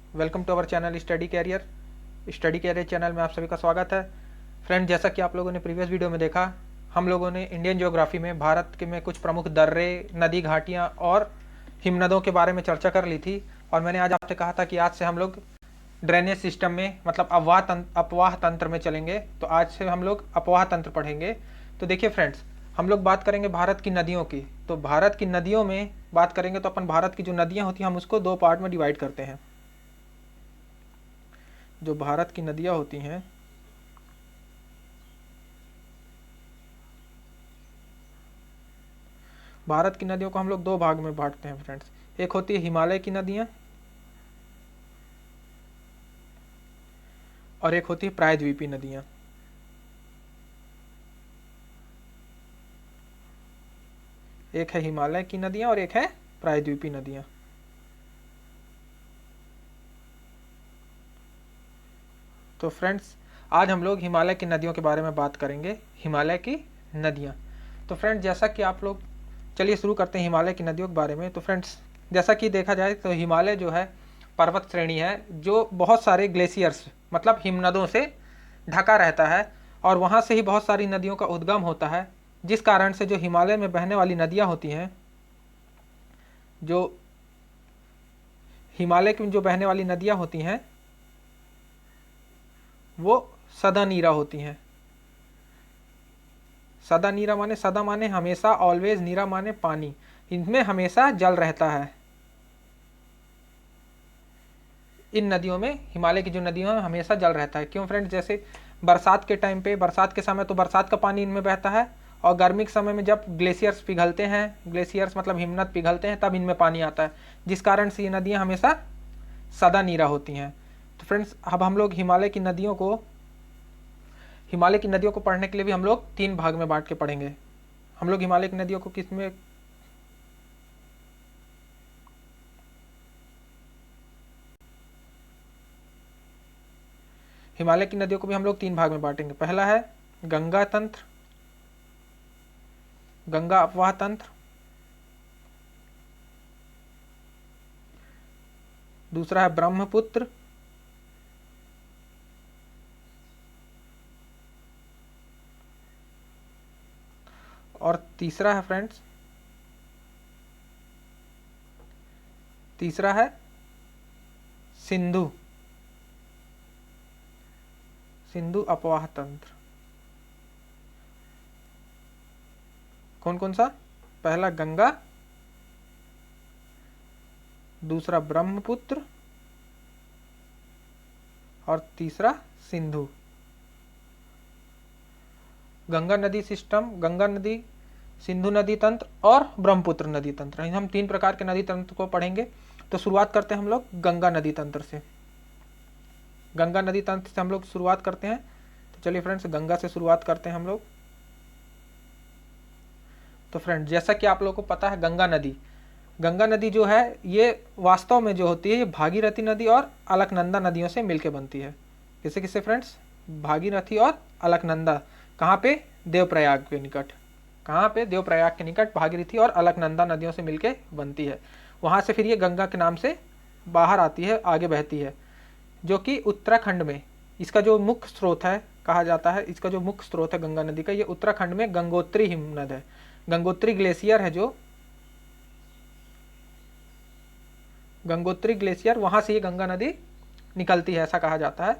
Welcome to our channel study career channel में आप सभी का स्वागत है। फ्रेंड, जैसा कि आप लोगों ने प्रीवियस वीडियो में देखा, हम लोगों ने इंडियन ज्योग्राफी में भारत के में कुछ प्रमुख दर्रे, नदी घाटियाँ और हिमनदों के बारे में चर्चा कर ली थी। और मैंने आज आपसे कहा था कि आज से हम लोग ड्रेनेज सिस्टम में मतलब अपवाह तंत्र में चलेंगे। तो आज से हम लोग अपवाह तंत्र पढ़ेंगे। तो देखिए फ्रेंड्स, हम लोग बात करेंगे भारत की नदियों की। तो भारत की नदियों में बात करेंगे तो अपन भारत की जो नदियाँ होती हैं हम उसको दो पार्ट में डिवाइड करते हैं। जो भारत की नदियाँ होती हैं भारत की नदियों को हम लोग दो भाग में बांटते हैं फ्रेंड्स। एक होती है हिमालय की नदियाँ और एक होती है प्रायद्वीपीय नदियाँ। एक है हिमालय की नदियाँ और एक है प्रायद्वीपीय नदियाँ। तो फ्रेंड्स, आज हम लोग हिमालय की नदियों के बारे में बात करेंगे। हिमालय की नदियाँ। तो फ्रेंड्स, जैसा कि आप लोग, चलिए शुरू करते हैं हिमालय की नदियों के बारे में। तो फ्रेंड्स, जैसा कि देखा जाए तो हिमालय जो है पर्वत श्रेणी है जो बहुत सारे ग्लेशियर्स मतलब हिमनदों से ढका रहता है और वहाँ से ही बहुत सारी नदियों का उद्गम होता है, जिस कारण से जो हिमालय में बहने वाली नदियाँ होती हैं, जो हिमालय की जो बहने वाली नदियाँ होती हैं वो सदा नीरा होती हैं। सदा नीरा माने, सदा माने हमेशा, ऑलवेज, नीरा माने पानी। इनमें हमेशा जल रहता है। इन नदियों में, हिमालय की जो नदियों में हमेशा जल रहता है। क्यों फ्रेंड्स? जैसे बरसात के टाइम पे, बरसात के समय तो बरसात का पानी इनमें बहता है, और गर्मी के समय में जब ग्लेशियर्स पिघलते हैं, ग्लेशियर्स मतलब हिमनद पिघलते हैं, तब इनमें पानी आता है, जिस कारण से ये नदियाँ हमेशा सदा नीरा होती हैं। तो फ्रेंड्स, अब हम लोग हिमालय की नदियों को पढ़ने के लिए भी हम लोग तीन भाग में बांट के पढ़ेंगे। हम लोग हिमालय की नदियों को किस में हिमालय की नदियों को भी हम लोग तीन भाग में बांटेंगे। पहला है गंगा तंत्र, गंगा अपवाह तंत्र। दूसरा है ब्रह्मपुत्र। और तीसरा है फ्रेंड्स, तीसरा है सिंधु, सिंधु अपवाह तंत्र। कौन कौन सा? पहला गंगा, दूसरा ब्रह्मपुत्र और तीसरा सिंधु। गंगा नदी सिस्टम, गंगा नदी, सिंधु नदी तंत्र और ब्रह्मपुत्र नदी तंत्र, हम तीन प्रकार के नदी तंत्र को पढ़ेंगे। तो शुरुआत करते हैं हम लोग गंगा नदी तंत्र से। गंगा नदी तंत्र से हम लोग शुरुआत करते हैं। तो चलिए फ्रेंड्स, गंगा से शुरुआत करते हैं हम लोग। तो फ्रेंड्स, जैसा कि आप लोगों को पता है, गंगा नदी जो है ये वास्तव में जो होती है, ये भागीरथी नदी और अलकनंदा नदियों से मिलकर बनती है। किससे किससे फ्रेंड्स? भागीरथी और अलकनंदा। कहाँ पे? देवप्रयाग के निकट। कहाँ पे? देवप्रयाग के निकट भागीरथी और अलकनंदा नदियों से मिलकर बनती है। वहाँ से फिर ये गंगा के नाम से बाहर आती है, आगे बहती है, जो कि उत्तराखंड में इसका जो मुख्य स्रोत है, कहा जाता है इसका जो मुख्य स्रोत है गंगा नदी का, ये उत्तराखंड में गंगोत्री हिमनद है। गंगोत्री ग्लेशियर है, जो गंगोत्री ग्लेशियर, वहां से ये गंगा नदी निकलती है, ऐसा कहा जाता है।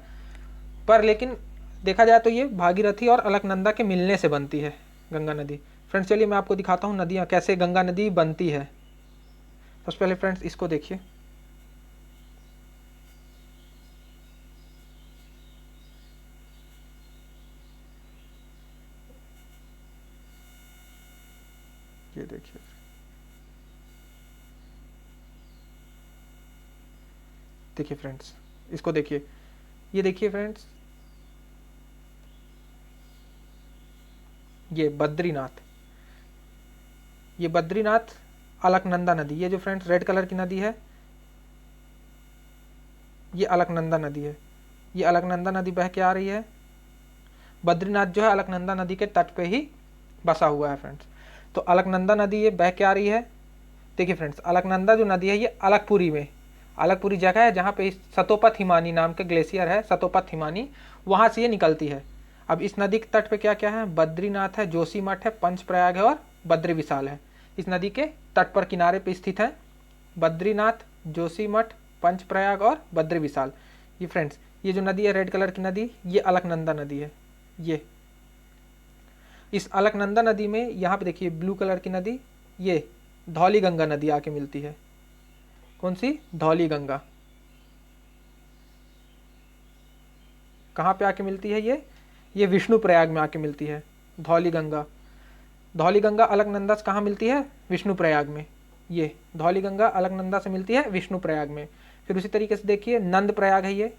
पर लेकिन देखा जाए तो ये भागीरथी और अलकनंदा के मिलने से बनती है गंगा नदी। फ्रेंड्स, चलिए मैं आपको दिखाता हूँ नदियाँ कैसे गंगा नदी बनती है। सबसे पहले फ्रेंड्स इसको देखिए। ये देखिए, देखिए फ्रेंड्स, इसको देखिए। ये देखिए फ्रेंड्स, ये बद्रीनाथ, ये बद्रीनाथ अलकनंदा नदी, ये जो फ्रेंड्स रेड कलर की नदी है, ये अलकनंदा नदी है। ये अलकनंदा नदी बह के आ रही है। बद्रीनाथ जो है अलकनंदा नदी के तट पे ही बसा हुआ है फ्रेंड्स। तो अलकनंदा नदी ये बह के आ रही है। देखिए फ्रेंड्स, अलकनंदा जो नदी है ये अलकपुरी में, अलगपुरी जगह है जहाँ पे सतोपथ हिमानी नाम के ग्लेशियर है, सतोपथ हिमानी, वहाँ से ये निकलती है। अब इस नदी के तट पे क्या क्या है, बद्रीनाथ है, जोशीमठ है, पंचप्रयाग है और बद्री विशाल है। इस नदी के तट पर किनारे पे स्थित है बद्रीनाथ, जोशीमठ, पंचप्रयाग और बद्री विशाल। ये फ्रेंड्स, ये जो नदी है रेड कलर की नदी, ये अलकनंदा नदी है। ये इस अलकनंदा नदी में यहाँ पे देखिए ब्लू कलर की नदी, ये धौली गंगा नदी आके मिलती है। कौन सी? धौली गंगा। कहाँ पे आके मिलती है ये विष्णु प्रयाग में आके मिलती है धौली गंगा। धौली गंगा अलकनंदा से कहाँ मिलती है? विष्णु प्रयाग में। ये धौली गंगा अलकनंदा से मिलती है विष्णु प्रयाग में। फिर उसी तरीके से देखिए नंद प्रयाग है, ये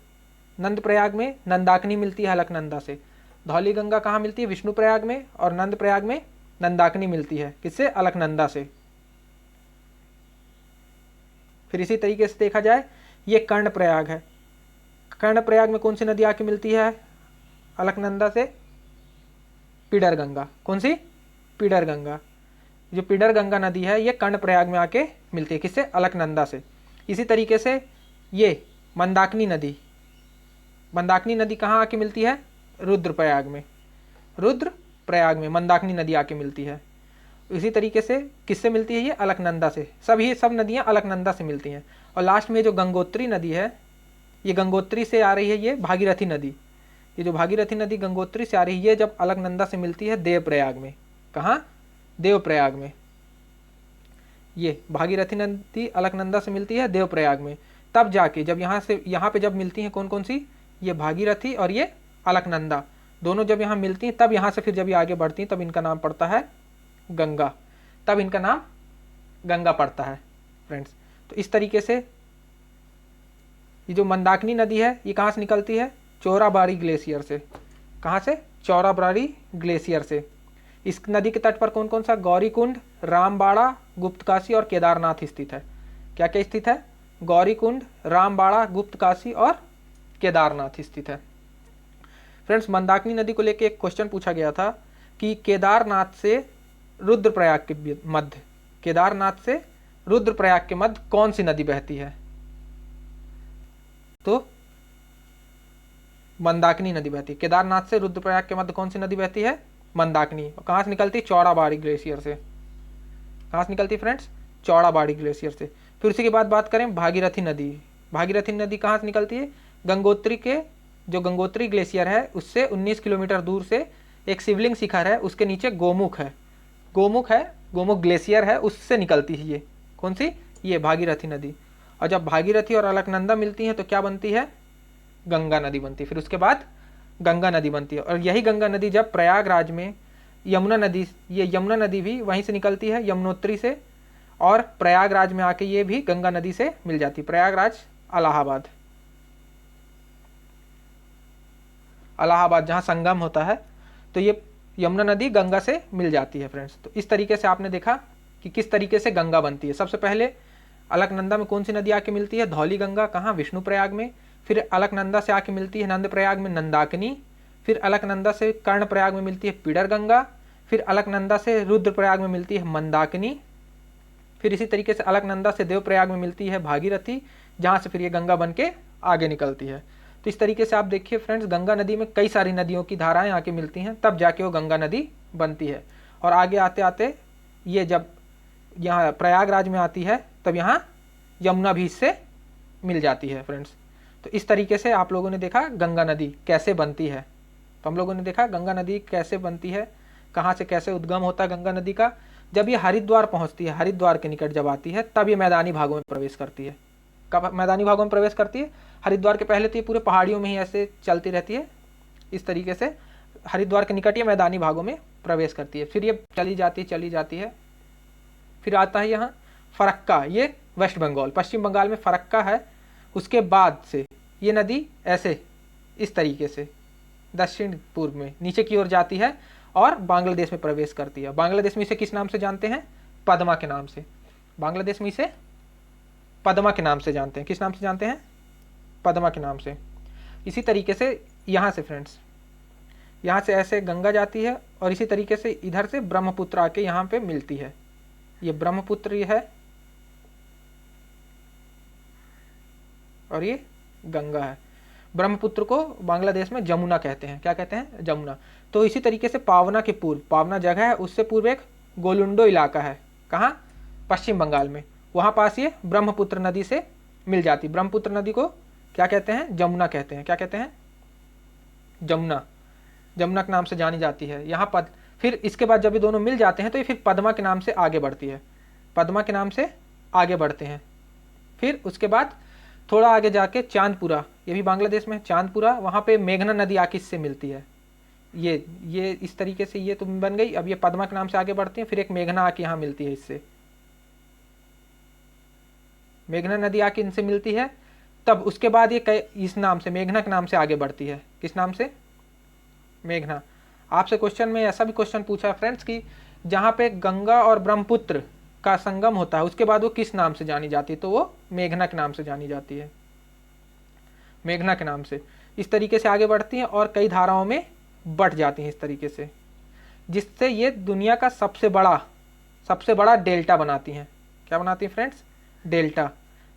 नंद प्रयाग में नंदाकिनी मिलती है अलकनंदा से। धौली गंगा कहाँ मिलती है? विष्णु प्रयाग में। और नंद प्रयाग में नंदाकिनी मिलती है, किससे? अलकनंदा से। फिर इसी तरीके से देखा जाए ये कर्ण प्रयाग है। कर्ण प्रयाग में कौन सी नदी आके मिलती है अलकनंदा से? पिडर गंगा। कौन सी? पिडर गंगा। जो पिडर गंगा नदी है ये कर्ण प्रयाग में आके मिलती है, किससे? अलकनंदा से। इसी तरीके से ये मंदाकिनी नदी, मंदाकिनी नदी कहाँ आके मिलती है? रुद्रप्रयाग में। रुद्रप्रयाग में मंदाकिनी नदी आके मिलती है। इसी तरीके से किससे मिलती है? ये अलकनंदा से। सब नदियाँ अलकनंदा से मिलती हैं। और लास्ट में जो गंगोत्री नदी है, ये गंगोत्री से आ रही है, ये भागीरथी नदी। ये जो भागीरथी नदी गंगोत्री से आ रही है, ये जब अलकनंदा से मिलती है देवप्रयाग में। कहाँ? देवप्रयाग में। ये भागीरथी नदी अलकनंदा से मिलती है देवप्रयाग में। तब जाके जब यहाँ पे जब मिलती हैं कौन सी? ये भागीरथी और ये अलकनंदा, दोनों जब यहाँ मिलती हैं तब यहाँ से फिर जब ये आगे बढ़ती हैं तब इनका नाम पड़ता है गंगा। तब इनका नाम गंगा पड़ता है फ्रेंड्स। तो इस तरीके से ये जो मंदाकिनी नदी है ये कहाँ से निकलती है? चौराबाड़ी ग्लेशियर से। कहाँ से? चौराबाड़ी ग्लेशियर से। इस नदी के तट पर कौन कौन सा? गौरीकुंड, रामबाड़ा, गुप्तकाशी और केदारनाथ स्थित है। क्या क्या स्थित है? गौरीकुंड, रामबाड़ा, गुप्तकाशी और केदारनाथ स्थित है। फ्रेंड्स, मंदाकिनी नदी को लेकर एक क्वेश्चन पूछा गया था कि केदारनाथ से रुद्रप्रयाग के मध्य, केदारनाथ से रुद्रप्रयाग के मध्य कौन सी नदी बहती है? तो मंदाकिनी नदी बहती है। केदारनाथ से रुद्रप्रयाग के मध्य कौन सी नदी बहती है? मंदाकिनी। कहाँ से निकलती? चौराबाड़ी ग्लेशियर से। कहाँ से निकलती फ्रेंड्स? चौराबाड़ी ग्लेशियर से। फिर उसी के बाद बात करें भागीरथी नदी। भागीरथी नदी कहाँ से निकलती है? गंगोत्री के जो गंगोत्री ग्लेशियर है उससे 19 किलोमीटर दूर से एक शिवलिंग शिखर है, उसके नीचे गोमुख है, गोमुख ग्लेशियर है, उससे निकलती है ये। कौन सी? ये भागीरथी नदी। और जब भागीरथी और अलकनंदा मिलती हैं तो क्या बनती है? गंगा नदी बनती है। फिर उसके बाद गंगा नदी बनती है। और यही गंगा नदी जब प्रयागराज में यमुना नदी, ये यमुना नदी भी वहीं से निकलती है, यमुनोत्री से, और प्रयागराज में आके ये भी गंगा नदी से मिल जाती है। प्रयागराज इलाहाबाद जहाँ संगम होता है, तो ये यमुना नदी गंगा से मिल जाती है फ्रेंड्स। तो इस तरीके से आपने देखा कि किस तरीके से गंगा बनती है। सबसे पहले अलकनंदा में कौन सी नदी आके मिलती है? धौली गंगा। कहाँ? विष्णु प्रयाग में। फिर अलकनंदा से आके मिलती है नंद प्रयाग में नंदाकिनी। फिर अलकनंदा से कर्ण प्रयाग में मिलती है पिडर गंगा। फिर अलकनंदा से रुद्रप्रयाग में मिलती है मंदाकिनी। फिर इसी तरीके से अलकनंदा से देवप्रयाग में मिलती है भागीरथी, जहाँ से फिर ये गंगा बन के आगे निकलती है। तो इस तरीके से आप देखिए फ्रेंड्स, गंगा नदी में कई सारी नदियों की धाराएं आके मिलती हैं, तब जाके वो गंगा नदी बनती है। और आगे आते आते ये जब यहाँ प्रयागराज में आती है तब यहाँ यमुना भी इससे मिल जाती है फ्रेंड्स। तो इस तरीके से आप लोगों ने देखा गंगा नदी कैसे बनती है। तो हम लोगों ने देखा गंगा नदी कैसे बनती है, कहाँ से कैसे उद्गम होता है गंगा नदी का। जब ये हरिद्वार पहुँचती है, हरिद्वार के निकट जब आती है, तब ये मैदानी भागों में प्रवेश करती है। कब मैदानी भागों में प्रवेश करती है? हरिद्वार के पहले तो ये पूरे पहाड़ियों में ही ऐसे चलती रहती है। इस तरीके से हरिद्वार के निकट ये मैदानी भागों में प्रवेश करती है। फिर ये चली जाती है। फिर आता है यहाँ फरक्का, ये वेस्ट बंगाल, पश्चिम बंगाल में फरक्का है। उसके बाद से ये नदी ऐसे इस तरीके से दक्षिण पूर्व में नीचे की ओर जाती है और बांग्लादेश में प्रवेश करती है। बांग्लादेश में इसे किस नाम से जानते हैं? पद्मा के नाम से। बांग्लादेश में इसे पद्मा के नाम से जानते हैं। किस नाम से जानते हैं? पद्मा के नाम से। इसी तरीके से यहाँ से फ्रेंड्स, यहाँ से ऐसे गंगा जाती है और इसी तरीके से इधर से ब्रह्मपुत्र आके यहाँ पे मिलती है। ये ब्रह्मपुत्र है, और ये गंगा है। ब्रह्मपुत्र को बांग्लादेश में जमुना कहते हैं। क्या कहते हैं? जमुना। तो इसी तरीके से पावना के पूर्व, पावना जगह है, उससे पूर्व एक गोलुंडो इलाका है। कहाँ? पश्चिम बंगाल में। वहाँ पास ये ब्रह्मपुत्र नदी से मिल जाती। ब्रह्मपुत्र नदी को क्या कहते हैं? जमुना कहते हैं। क्या कहते हैं? जमुना। जमुना के नाम से जानी जाती है। यहाँ पद फिर इसके बाद जब ये दोनों मिल जाते हैं तो ये फिर पद्मा के नाम से आगे बढ़ती है। पद्मा के नाम से आगे बढ़ते हैं। फिर उसके बाद थोड़ा आगे जाके चांदपुरा, ये भी बांग्लादेश में, चांदपुरा, वहाँ पे मेघना नदी आके इससे मिलती है। ये इस तरीके से ये तो बन गई। अब ये पद्मा के नाम से आगे बढ़ती है, फिर एक मेघना आके यहाँ मिलती है इससे। मेघना नदी आके इनसे मिलती है। तब उसके बाद ये इस नाम से, मेघना के नाम से आगे बढ़ती है। किस नाम से? मेघना। आपसे क्वेश्चन में ऐसा भी क्वेश्चन पूछा है फ्रेंड्स कि जहाँ पे गंगा और ब्रह्मपुत्र का संगम होता है उसके बाद वो किस नाम से जानी जाती है? तो वो मेघना के नाम से जानी जाती है। मेघना के नाम से इस तरीके से आगे बढ़ती हैं और कई धाराओं में बट जाती हैं इस तरीके से, जिससे ये दुनिया का सबसे बड़ा डेल्टा बनाती हैं। क्या बनाती हैं फ्रेंड्स? डेल्टा।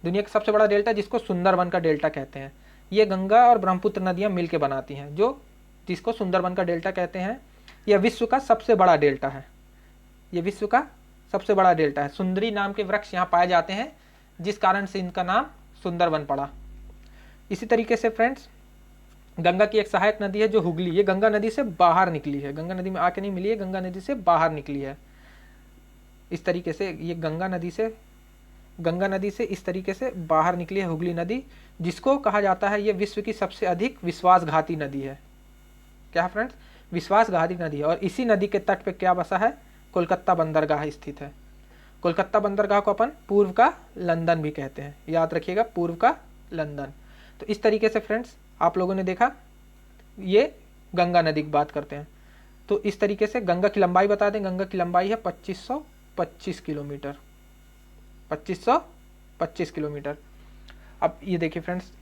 दुनिया का सबसे बड़ा डेल्टा, जिसको सुंदरबन का डेल्टा कहते हैं। ये गंगा और ब्रह्मपुत्र नदियाँ मिल के बनाती हैं, जिसको सुंदरबन का डेल्टा कहते हैं। यह विश्व का सबसे बड़ा डेल्टा है। ये विश्व का सबसे बड़ा डेल्टा है। सुंदरी नाम के वृक्ष यहाँ पाए जाते हैं, जिस कारण से इनका नाम सुंदरबन पड़ा। इसी तरीके से फ्रेंड्स, गंगा की एक सहायक नदी है जो हुगली, ये गंगा नदी से बाहर निकली है। गंगा नदी में आके नहीं मिली है, गंगा नदी से बाहर निकली है। इस तरीके से ये गंगा नदी से इस तरीके से बाहर निकली है हुगली नदी, जिसको कहा जाता है ये विश्व की सबसे अधिक विश्वासघाती नदी है। क्या है फ्रेंड्स? विश्वासघाती नदी है। और इसी नदी के तट पे क्या बसा है? कोलकाता बंदरगाह स्थित है। कोलकाता बंदरगाह को अपन पूर्व का लंदन भी कहते हैं। याद रखिएगा, पूर्व का लंदन। तो इस तरीके से फ्रेंड्स आप लोगों ने देखा, ये गंगा नदी की बात करते हैं। तो इस तरीके से गंगा की लंबाई बता दें। गंगा की लंबाई है 2525 किलोमीटर। 2525 किलोमीटर। अब ये देखिए फ्रेंड्स,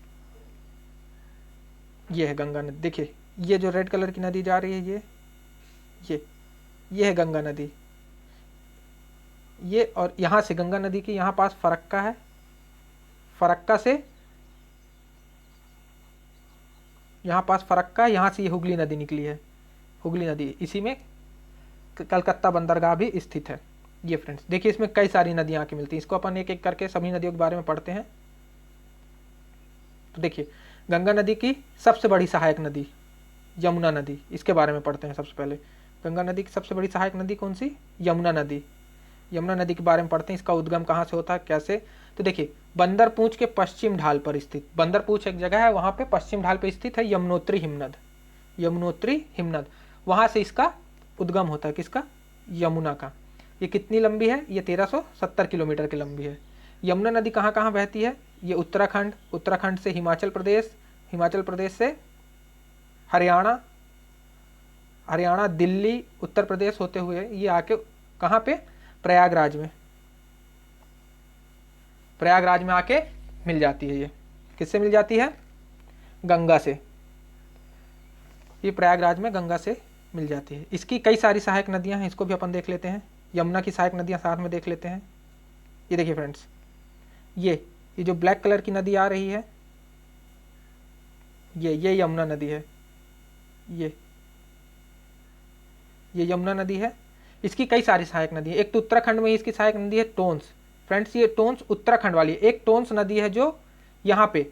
ये है गंगा नदी। देखिए ये जो रेड कलर की नदी जा रही है, ये है गंगा नदी। ये और यहाँ से गंगा नदी की यहाँ पास फरक्का है। फरक्का से यहाँ पास फरक्का, यहाँ से ये हुगली नदी निकली है। हुगली नदी, इसी में कलकत्ता बंदरगाह भी स्थित है। ये फ्रेंड्स देखिए, इसमें कई सारी नदियाँ आके मिलती हैं। इसको अपन एक एक करके सभी नदियों के बारे में पढ़ते हैं। तो देखिए, गंगा नदी की सबसे बड़ी सहायक नदी यमुना नदी, इसके बारे में पढ़ते हैं सबसे पहले। गंगा नदी की सबसे बड़ी सहायक नदी कौन सी? यमुना नदी। यमुना नदी के बारे में पढ़ते हैं। इसका उद्गम कहाँ से होता है, कैसे? तो देखिए, बंदरपूंछ के पश्चिम ढाल पर स्थित, बंदरपूंछ एक जगह है, वहाँ पे पश्चिम ढाल पर स्थित है यमुनोत्री हिमनद। यमुनोत्री हिमनद, वहाँ से इसका उद्गम होता है। किसका? यमुना का। ये कितनी लंबी है? ये 1370 किलोमीटर की लंबी है। यमुना नदी कहाँ कहाँ बहती है? ये उत्तराखंड, उत्तराखंड से हिमाचल प्रदेश, हिमाचल प्रदेश से हरियाणा, हरियाणा, दिल्ली, उत्तर प्रदेश होते हुए ये आके कहाँ पे? प्रयागराज में। प्रयागराज में आके मिल जाती है। ये किससे मिल जाती है? गंगा से। ये प्रयागराज में गंगा से मिल जाती है। इसकी कई सारी सहायक नदियां हैं, इसको भी अपन देख लेते हैं। यमुना की सहायक नदियां साथ में देख लेते हैं। ये देखिए फ्रेंड्स, ये जो ब्लैक कलर की नदी आ रही है, ये यमुना नदी है। ये यमुना नदी है। इसकी कई सारी सहायक नदी है। एक तो उत्तराखंड में इसकी सहायक नदी है टोंस। फ्रेंड्स, ये टोंस उत्तराखंड वाली है। एक टोंस नदी है जो यहाँ पे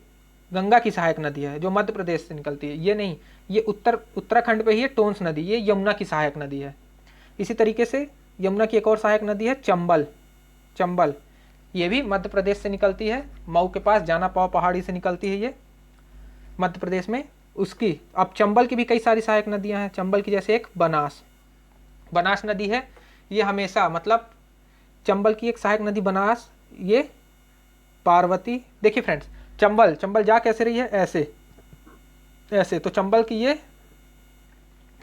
गंगा की सहायक नदी है, जो मध्य प्रदेश से निकलती है। ये नहीं, ये उत्तराखंड पे ही है टोंस नदी, ये यमुना की सहायक नदी है। इसी तरीके से यमुना की एक और सहायक नदी है चंबल। चंबल, ये भी मध्य प्रदेश से निकलती है, मऊ के पास जाना पाव पहाड़ी से निकलती है ये मध्य प्रदेश में। उसकी अब चंबल की भी कई सारी सहायक नदियाँ हैं। चंबल की जैसे एक बनास नदी है। ये हमेशा, मतलब चंबल की एक सहायक नदी बनास, ये पार्वती। देखिए फ्रेंड्स, चंबल जा कैसे रही है? ऐसे। तो चंबल की ये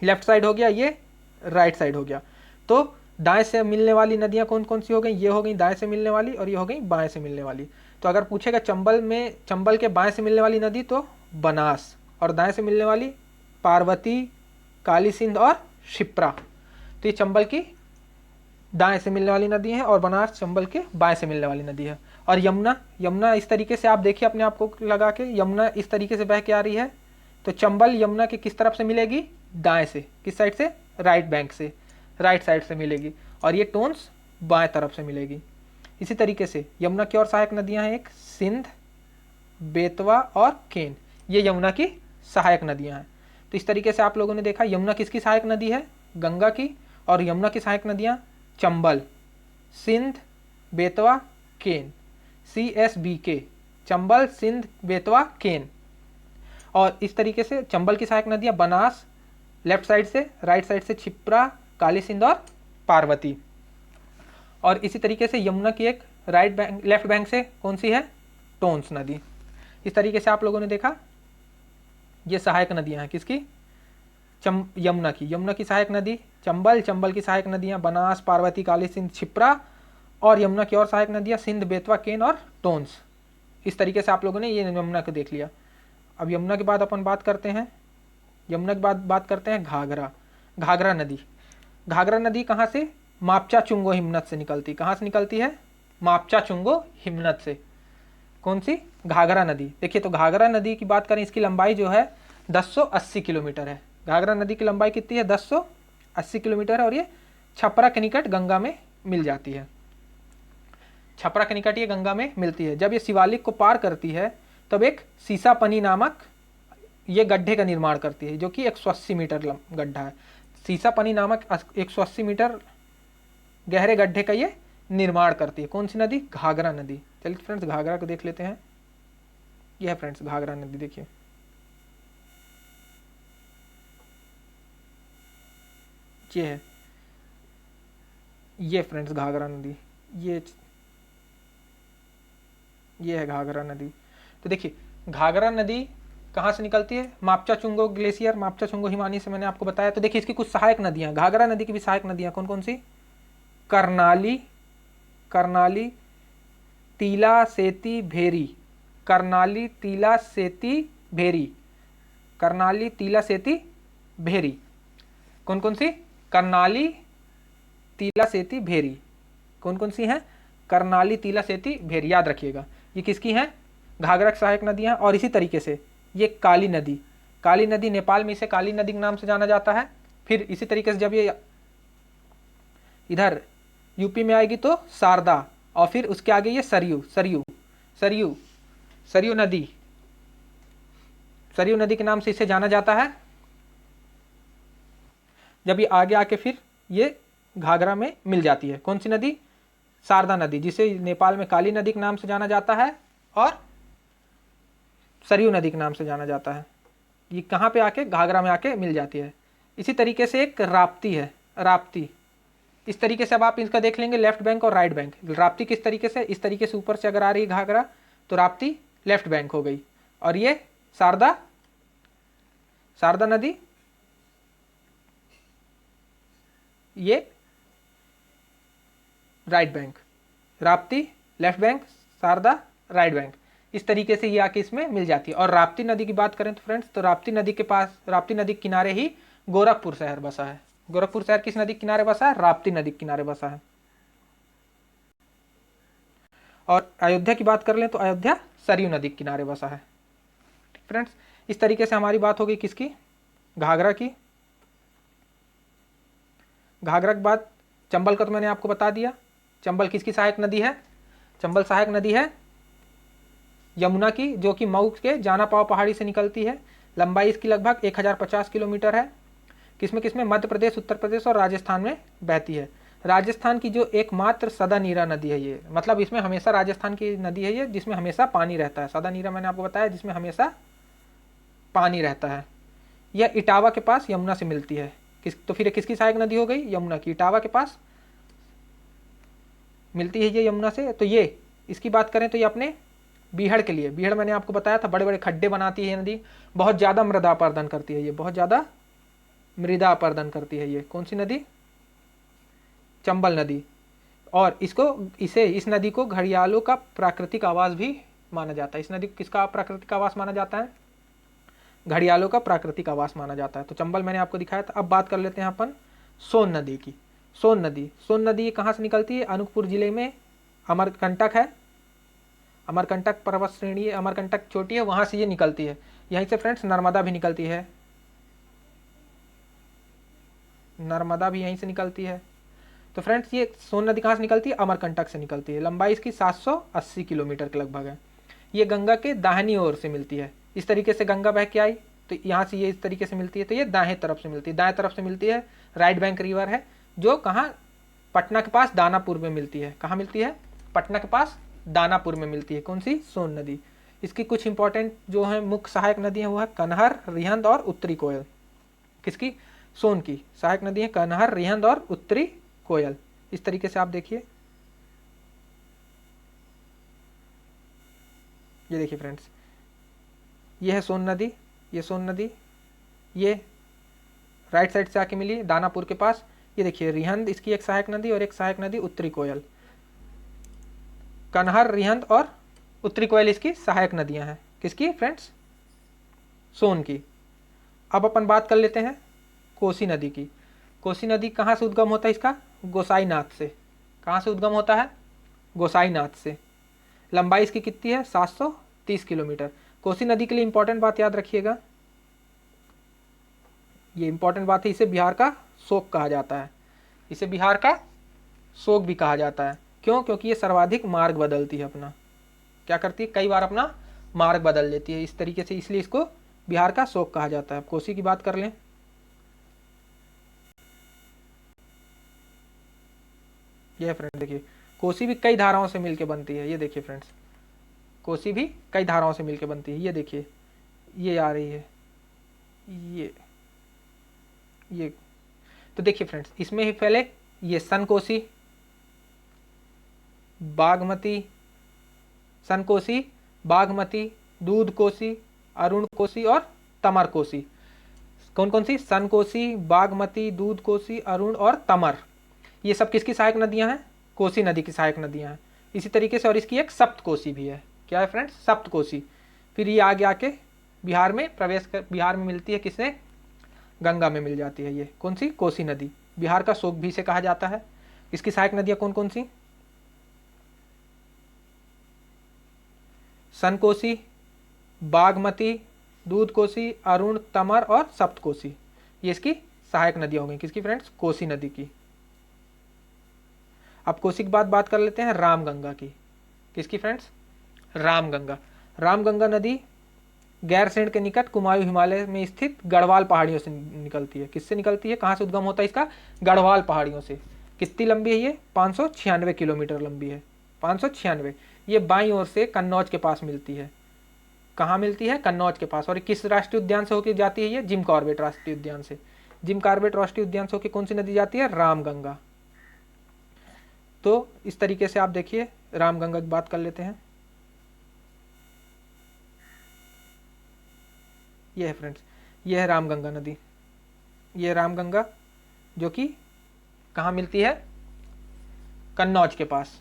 लेफ्ट साइड हो गया, ये राइट साइड हो गया। तो दाएं से मिलने वाली नदियां कौन कौन सी हो गई? ये हो गई दाएं से मिलने वाली, और ये हो गई बाएं से मिलने वाली। तो अगर पूछेगा चंबल के बाएं से मिलने वाली नदी तो बनास, और दाएं से मिलने वाली पार्वती, काली सिंध और शिप्रा। तो ये चंबल की दाएं से मिलने वाली नदी है और बनास चंबल के बाएं से मिलने वाली नदी है। और यमुना, यमुना इस तरीके से आप देखिए अपने आप को लगा के, यमुना इस तरीके से बह के आ रही है, तो चंबल यमुना के किस तरफ से मिलेगी, दाएं से, किस साइड से, राइट बैंक से, राइट साइड से मिलेगी, और ये टोन्स बाएं तरफ से मिलेगी। इसी तरीके से यमुना की और सहायक नदियां हैं, एक सिंध, बेतवा और केन, ये यमुना की सहायक नदियां हैं। तो इस तरीके से आप लोगों ने देखा यमुना किसकी सहायक नदी है, गंगा की, और यमुना की सहायक नदियां चंबल, सिंध, बेतवा, केन, CSBK, चंबल, सिंध, बेतवा, केन। और इस तरीके से चंबल की सहायक नदियां बनास लेफ्ट साइड से, राइट साइड से क्षिप्रा, काली सिंध और पार्वती। और इसी तरीके से यमुना की एक राइट बैंक, लेफ्ट बैंक से कौन सी है, टोन्स नदी। इस तरीके से आप लोगों ने देखा ये सहायक नदियां हैं किसकी, यमुना की। यमुना की सहायक नदी चंबल, चंबल की सहायक नदियां बनास, पार्वती, काली सिंध, क्षिप्रा, और यमुना की और सहायक नदियां सिंध, बेतवा, केन और टोन्स। इस तरीके से आप लोगों ने ये यमुना को देख लिया। अब यमुना के बाद अपन बात करते हैं, यमुना के बाद बात करते हैं घाघरा, घाघरा नदी। घाघरा नदी कहाँ से, मापचा चुंगो हिमनत से निकलती, कहाँ से निकलती है, मापचा चुंगो हिमनत से। कौन सी, घाघरा नदी। देखिए तो घाघरा नदी की बात करें, इसकी लंबाई जो है 1080 किलोमीटर है। घाघरा नदी की लंबाई कितनी है, 1080 किलोमीटर है, और ये छपरा के निकट गंगा में मिल जाती है। छपरा के निकट ये गंगा में मिलती है। जब ये शिवालिक को पार करती है तब एक सीसापनी नामक ये गड्ढे का निर्माण करती है, जो कि 180 मीटर गड्ढा है। सीसापनी नामक 180 मीटर गहरे गड्ढे का ये निर्माण करती है। कौन सी नदी, घाघरा नदी। चलिए फ्रेंड्स घाघरा को देख लेते हैं। यह है फ्रेंड्स घाघरा नदी, देखिए ये है, ये फ्रेंड्स घाघरा नदी, ये है घाघरा नदी। तो देखिए घाघरा नदी कहाँ से निकलती है, मापचा चुंगो ग्लेशियर, मापचा चुंगो हिमानी से मैंने आपको बताया। तो देखिए इसकी कुछ सहायक नदियाँ, घाघरा नदी की भी सहायक नदियाँ कौन कौन सी, करनाली, करनाली, तीला, सेती, भेरी, करनाली, तीला, सेती, भेरी, करनाली, तीला, सेती, भेरी। कौन कौन सी, करनाली, तीला, सेती, भेरी, कौन कौन सी हैं, करनाली, तीला, सेती, भेरी, याद रखिएगा ये किसकी हैं, घाघरा की सहायक नदियां। और इसी तरीके से ये काली नदी, काली नदी नेपाल में इसे काली नदी के नाम से जाना जाता है। फिर इसी तरीके से जब ये इधर यूपी में आएगी तो शारदा, और फिर उसके आगे ये सरयू, सरयू, सरयू, सरयू नदी, सरयू नदी के नाम से इसे जाना जाता है। जब ये आगे आके फिर ये घाघरा में मिल जाती है। कौन सी नदी, शारदा नदी, जिसे नेपाल में काली नदी के नाम से जाना जाता है और सरयू नदी के नाम से जाना जाता है। ये कहाँ पे आके, घाघरा में आके मिल जाती है। इसी तरीके से एक राप्ती है, राप्ती। इस तरीके से अब आप इसका देख लेंगे लेफ्ट बैंक और राइट बैंक। राप्ती किस तरीके से, इस तरीके से ऊपर से अगर आ रही है घाघरा तो राप्ती लेफ्ट बैंक हो गई, और ये शारदा, शारदा नदी ये right bank, Rapti left bank, Sharda right bank. इस तरीके से ये आके इसमें मिल जाती है। और राप्ती नदी की बात करें तो फ्रेंड्स, तो राप्ती नदी के पास, राप्ती नदी के किनारे ही गोरखपुर शहर बसा है। गोरखपुर शहर किस नदी के किनारे बसा है, राप्ती नदी के किनारे बसा है। और अयोध्या की बात कर लें तो अयोध्या सरयू नदी के किनारे बसा है। फ्रेंड्स इस तरीके से हमारी बात हो गई किसकी, घाघरा की। घाघरा के बाद चंबल का तो मैंने आपको बता दिया। चंबल किसकी सहायक नदी है, चंबल सहायक नदी है यमुना की, जो कि मऊ के जाना पाव पहाड़ी से निकलती है। लंबाई इसकी लगभग 1050 किलोमीटर है। किसमें किसमें, मध्य प्रदेश, उत्तर प्रदेश और राजस्थान में बहती है। राजस्थान की जो एकमात्र सदा नीरा नदी है ये, मतलब इसमें हमेशा, राजस्थान की नदी है ये जिसमें हमेशा पानी रहता है। सदा नीरा मैंने आपको बताया जिसमें हमेशा पानी रहता है। यह इटावा के पास यमुना से मिलती है। तो फिर किसकी सहायक नदी हो गई, यमुना की। इटावा के पास मिलती है ये यमुना से। तो ये इसकी बात करें तो ये अपने बीहड़ के लिए, बीहड़ मैंने आपको बताया था बड़े बड़े खड्डे बनाती है नदी, बहुत ज़्यादा मृदा अपर्दन करती है ये, बहुत ज़्यादा मृदा अपर्दन करती है ये। कौन सी नदी, चंबल नदी। और इस नदी को घड़ियालों का प्राकृतिक आवास भी माना जाता है। इस नदी को किसका प्राकृतिक आवास माना जाता है, घड़ियालों का प्राकृतिक आवास माना जाता है। तो चंबल मैंने आपको दिखाया था। अब बात कर लेते हैं अपन सोन नदी की। सोन नदी कहाँ से निकलती है? अनूपपुर जिले में अमरकंटक है, अमरकंटक पर्वत श्रेणी है, अमरकंटक चोटी है, वहाँ से ये निकलती है। यहीं से फ्रेंड्स नर्मदा भी निकलती है, नर्मदा भी यहीं से निकलती है। तो फ्रेंड्स ये सोन नदी कहाँ से निकलती है? अमरकंटक से निकलती है। लंबाई इसकी 780 किलोमीटर के लगभग है। ये गंगा के दाहिनी ओर से मिलती है। इस तरीके से गंगा बह के आई तो यहाँ से ये इस तरीके से मिलती है, तो ये दाएं तरफ से मिलती है, दाएं तरफ से मिलती है। राइट बैंक रिवर है जो कहाँ? पटना के पास दानापुर में मिलती है। कहाँ मिलती है? पटना के पास दानापुर में मिलती है। कौन सी? सोन नदी। इसकी कुछ इंपॉर्टेंट जो है मुख्य सहायक नदियाँ वो है कनहर, रिहंद और उत्तरी कोयल। किसकी? सोन की सहायक नदी है कनहर, रिहंद और उत्तरी कोयल। इस तरीके से आप देखिए, ये देखिए फ्रेंड्स, ये है सोन नदी, ये सोन नदी, ये राइट साइड से आके मिली दानापुर के पास। ये देखिए रिहंद इसकी एक सहायक नदी और एक सहायक नदी उत्तरी कोयल। कनहर, रिहंद और उत्तरी कोयल इसकी सहायक नदियां हैं। किसकी फ्रेंड्स? सोन की। अब अपन बात कर लेते हैं कोसी नदी की। कोसी नदी कहाँ से उद्गम होता है इसका? गोसाईनाथ से। कहाँ से उद्गम होता है? गोसाईनाथ से। लंबाई इसकी कितनी है? 730 किलोमीटर। कोसी नदी के लिए इंपॉर्टेंट बात याद रखिएगा, ये इंपॉर्टेंट बात है, इसे बिहार का शोक कहा जाता है। इसे बिहार का शोक भी कहा जाता है। क्यों? क्योंकि ये सर्वाधिक मार्ग बदलती है अपना। क्या करती है? कई बार अपना मार्ग बदल लेती है इस तरीके से, इसलिए इसको बिहार का शोक कहा जाता है। कोसी की बात कर लें, ये फ्रेंड देखिए, कोसी भी कई धाराओं से मिलकर बनती है। ये देखिए फ्रेंड्स, कोसी भी कई धाराओं से मिलकर बनती है। ये देखिए, ये आ रही है, ये तो देखिए फ्रेंड्स, इसमें ही पहले ये सन कोसी, बागमती, सन कोसी, बागमती, दूध कोसी, अरुण कोसी और तमर कोसी। कौन कौन सी? सन कोसी, बागमती, दूध कोसी, अरुण और तमर। ये सब किसकी सहायक नदियां हैं? कोसी नदी की सहायक नदियां हैं। इसी तरीके से और इसकी एक सप्त कोसी भी है। क्या है फ्रेंड्स? सप्त कोसी। फिर ये आगे आके बिहार में प्रवेश कर, बिहार में मिलती है किससे? गंगा में मिल जाती है। ये कौन सी? कोसी नदी। बिहार का शोक भी इसे कहा जाता है। इसकी सहायक नदियां कौन कौन सी? सन कोसी, बागमती, दूध कोसी, अरुण, तमर और सप्त कोसी। ये इसकी सहायक नदियां हो गई। किसकी फ्रेंड्स? कोसी नदी की। अब कोसी के बाद बात कर लेते हैं रामगंगा की। किसकी फ्रेंड्स? रामगंगा। रामगंगा नदी गैरसैंण के निकट कुमायूं हिमालय में स्थित गढ़वाल पहाड़ियों से निकलती है। किससे निकलती है? कहाँ से उद्गम होता है इसका? गढ़वाल पहाड़ियों से। कितनी लंबी है ये? 596 किलोमीटर लंबी है। 596। ये बाईं ओर से कन्नौज के पास मिलती है। कहाँ मिलती है? कन्नौज के पास। और किस राष्ट्रीय उद्यान से होकर जाती है? ये जिम कॉर्बेट राष्ट्रीय उद्यान से। जिम कॉर्बेट राष्ट्रीय उद्यान से होकर कौन सी नदी जाती है? रामगंगा। तो इस तरीके से आप देखिए, रामगंगा की बात कर लेते हैं। ये है फ्रेंड्स, ये है रामगंगा नदी। ये रामगंगा जो कि कहाँ मिलती है? कन्नौज के पास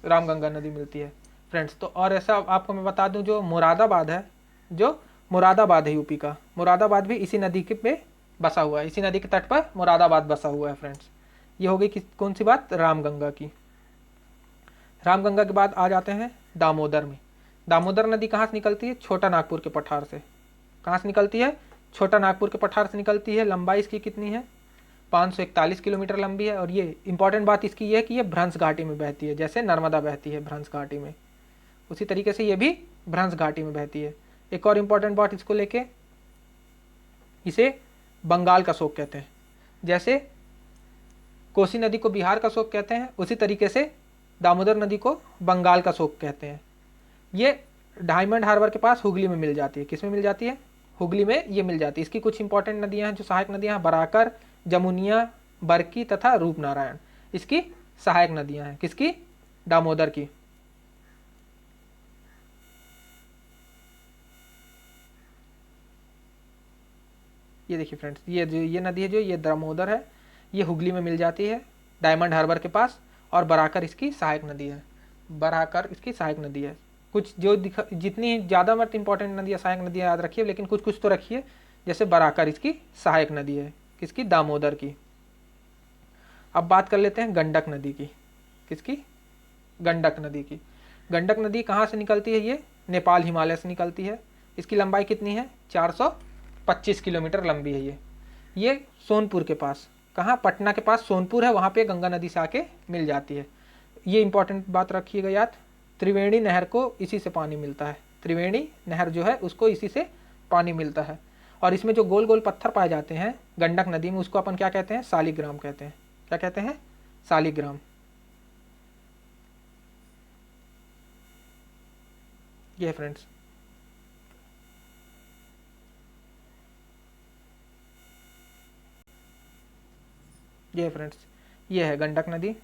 रामगंगा नदी मिलती है फ्रेंड्स। तो और ऐसा आपको मैं बता दूं, जो मुरादाबाद है, जो मुरादाबाद है यूपी का, मुरादाबाद भी इसी नदी के पे बसा हुआ है। इसी नदी के तट पर मुरादाबाद बसा हुआ है फ्रेंड्स। ये हो गई कौन सी बात? रामगंगा की। रामगंगा के बाद आ जाते हैं दामोदर में। दामोदर नदी कहाँ से निकलती है? छोटा नागपुर के पठार से। कहाँ से निकलती है? छोटा नागपुर के पठार से निकलती है। लंबाई इसकी कितनी है? 541 किलोमीटर लंबी है। और ये इंपॉर्टेंट बात इसकी ये है कि ये भ्रंश घाटी में बहती है, जैसे नर्मदा बहती है भ्रंश घाटी में, उसी तरीके से ये भी भ्रंश घाटी में बहती है। एक और इंपॉर्टेंट बात इसको लेके, इसे बंगाल का शोक कहते हैं। जैसे कोसी नदी को बिहार का शोक कहते हैं, उसी तरीके से दामोदर नदी को बंगाल का शोक कहते हैं। ये डायमंड हार्बर के पास हुगली में मिल जाती है। किस में मिल जाती है? हुगली में ये मिल जाती है। इसकी कुछ इंपॉर्टेंट नदियां हैं जो सहायक नदियां हैं, बराकर, जमुनिया, बरकी तथा रूपनारायण। इसकी सहायक नदियां हैं। किसकी? दामोदर की। ये देखिए फ्रेंड्स, ये नदी है जो ये दामोदर है, ये हुगली में मिल जाती है डायमंड हार्बर के पास। और बराकर इसकी सहायक नदी है। बराकर इसकी सहायक नदी है। कुछ जो जितनी ज़्यादा मत इंपॉर्टेंट नदियाँ सहायक नदियाँ याद रखिए, लेकिन कुछ कुछ तो रखिए। जैसे बराकर इसकी सहायक नदी है। किसकी? दामोदर की। अब बात कर लेते हैं गंडक नदी की। किसकी? गंडक नदी की। गंडक नदी कहाँ से निकलती है? ये नेपाल हिमालय से निकलती है। इसकी लंबाई कितनी है? 425 किलोमीटर लंबी है ये सोनपुर के पास, कहाँ? पटना के पास सोनपुर है, वहाँ पे गंगा नदी से आके मिल जाती है। ये इंपॉर्टेंट बात रखिएगा याद, त्रिवेणी नहर को इसी से पानी मिलता है। त्रिवेणी नहर जो है उसको इसी से पानी मिलता है। और इसमें जो गोल गोल पत्थर पाए जाते हैं गंडक नदी में, उसको अपन क्या कहते हैं? शालिग्राम कहते हैं। क्या कहते हैं? शालिग्राम। ये है फ्रेंड्स। ये है फ्रेंड्स, ये है गंडक नदी।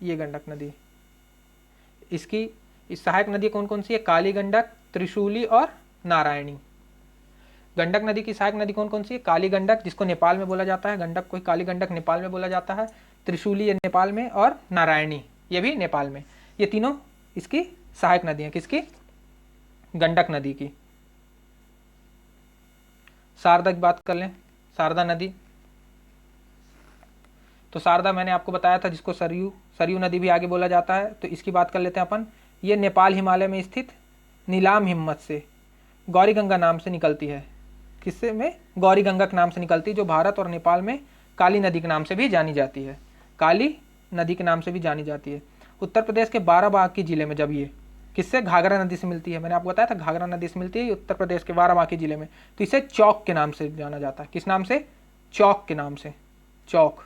ये गंडक नदी, इसकी इस सहायक नदी कौन कौन सी है? काली गंडक, त्रिशूली और नारायणी। गंडक नदी की सहायक नदी कौन कौन सी है? काली गंडक, जिसको नेपाल में बोला जाता है गंडक को, काली गंडक नेपाल में बोला जाता है, त्रिशूली ये नेपाल में, और नारायणी ये भी नेपाल में। ये तीनों इसकी सहायक नदी है। किसकी? गंडक नदी की। शारदा की बात कर लें, शारदा नदी। तो शारदा मैंने आपको बताया था, जिसको सरयू नदी भी आगे बोला जाता है। तो इसकी बात कर लेते हैं अपन। ये नेपाल हिमालय में स्थित नीलाम हिम्मत से गौरी गंगा नाम से निकलती है। किससे में? गौरी गंगा के नाम से निकलती है, जो भारत और नेपाल में काली नदी के नाम से भी जानी जाती है। काली नदी के नाम से भी जानी जाती है। उत्तर प्रदेश के बाराबांकी जिले में जब ये किससे? घाघरा नदी से मिलती है। मैंने आपको बताया था घाघरा नदी से मिलती है उत्तर प्रदेश के बाराबांकी जिले में। तो इसे चौक के नाम से जाना जाता है। किस नाम से? चौक के नाम से। चौक।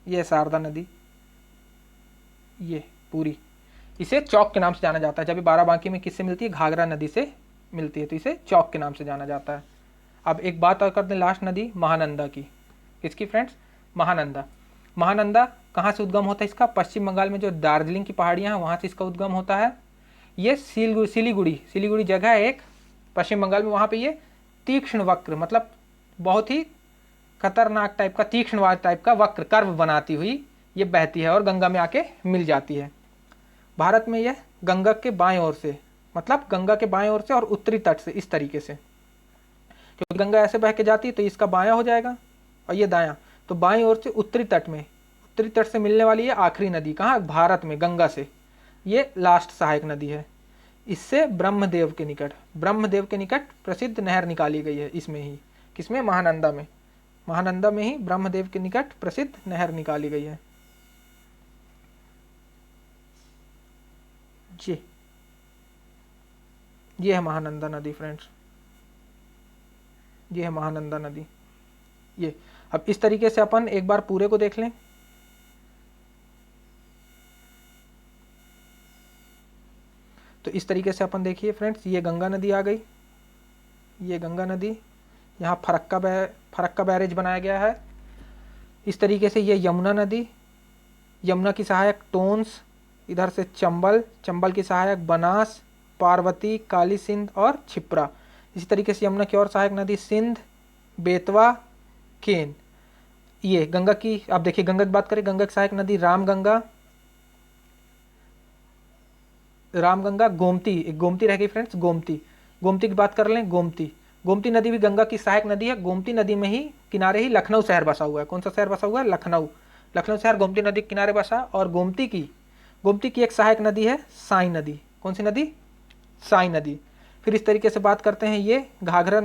ये शारदा नदी, ये पूरी इसे चौक के नाम से जाना जाता है। जब बाराबांकी में किससे मिलती है? घाघरा नदी से मिलती है, तो इसे चौक के नाम से जाना जाता है। अब एक बात और कर दें लास्ट नदी महानंदा की। किसकी फ्रेंड्स? महानंदा। महानंदा कहाँ से उद्गम होता है इसका? पश्चिम बंगाल में जो दार्जिलिंग की पहाड़ियाँ हैं वहाँ से इसका उद्गम होता है। ये सिलीगुड़ी जगह है एक पश्चिम बंगाल में, वहाँ पे ये तीक्ष्ण वक्र, मतलब बहुत ही खतरनाक टाइप का, तीक्ष्ण टाइप का वक्र कर्व बनाती हुई ये बहती है और गंगा में आके मिल जाती है। भारत में यह गंगा के बाएं ओर से, मतलब गंगा के बाएं ओर से और उत्तरी तट से, इस तरीके से, क्योंकि गंगा ऐसे बह के जाती है तो इसका बायां हो जाएगा और ये दायां। तो बाएं ओर से उत्तरी तट से मिलने वाली ये आखिरी नदी कहाँ? भारत में गंगा से ये लास्ट सहायक नदी है। इससे ब्रह्मदेव के निकट प्रसिद्ध नहर निकाली गई है इसमें ही। किसमें? महानंदा में। महानंदा में ही ब्रह्मदेव के निकट प्रसिद्ध नहर निकाली गई है। ये है महानंदा नदी फ्रेंड्स, ये है महानंदा नदी। ये अब इस तरीके से अपन एक बार पूरे को देख लें। तो इस तरीके से अपन देखिए फ्रेंड्स, ये गंगा नदी आ गई, ये गंगा नदी, यहाँ फरक्का बैरेज बनाया गया है। इस तरीके से ये यमुना नदी, यमुना की सहायक टोंस, इधर से चंबल की सहायक बनास, पार्वती, काली सिंध और छिप्रा। इसी तरीके से यमुना की और सहायक नदी सिंध, बेतवा, केन। ये गंगा की, अब देखिए गंगा की बात करें, गंगा की सहायक नदी रामगंगा, गोमती, एक गोमती रह गई फ्रेंड्स, गोमती की बात कर लें, गोमती नदी भी गंगा की सहायक नदी है। गोमती नदी में ही किनारे ही लखनऊ शहर बसा हुआ है। कौन सा शहर बसा हुआ है? लखनऊ शहर गोमती नदी के किनारे बसा। और गोमती की एक सहायक नदी है साई नदी। कौन सी नदी? साई नदी। फिर इस तरीके से बात करते हैं, ये घाघरा